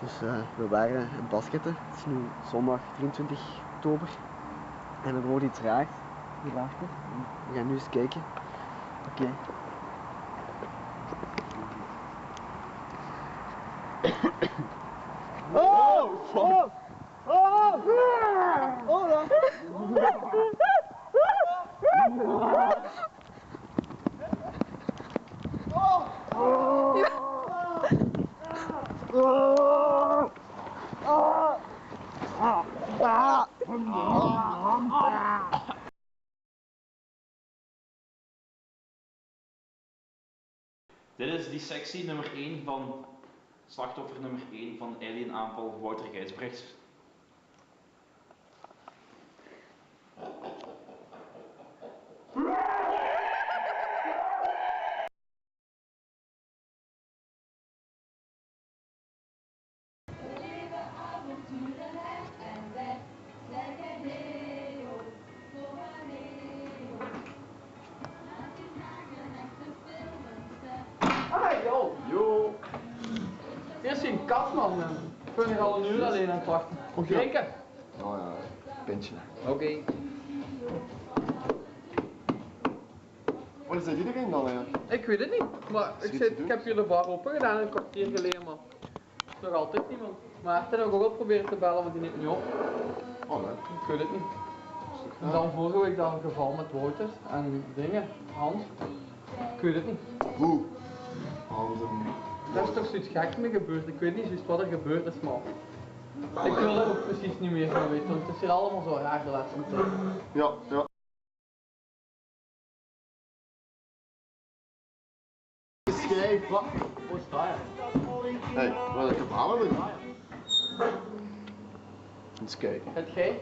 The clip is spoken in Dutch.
Dus we waren in basketten. Het is nu zondag 23 oktober. En er wordt iets raars hierachter. We gaan nu eens kijken. Oké. Oh! Oh! Oh! Oh! Dit is die sectie nummer 1 van slachtoffer nummer 1 van alien aanval Wouter Gijsbrechts. Ah, joh. Yo. Hier is geen kat, man. Ik ben hier al een uur alleen aan het wachten. Drinken? Oh ja, pintje. Oké. Waar is dat iedereen dan eigenlijk? Ik weet het niet, maar ik heb hier de bar open gedaan een kwartier geleden, maar nog altijd niemand. Maarten heb ik ook al proberen te bellen, maar die neemt niet op. Oh nee. Ik weet het niet. En dan vorige week dan een geval met Wouter en dingen, Hans. Ik weet het niet. Hoe? Hans en... Er is toch zoiets geks mee gebeurd, ik weet niet juist wat er gebeurd is, maar ik wil het ook precies niet meer gaan weten, want het is hier allemaal zo raar de laatste tijd. Ja, ja. Schrijf, wat? Hoe sta je? Hé, wat ik heb halen we. Eens kijken. Het jij?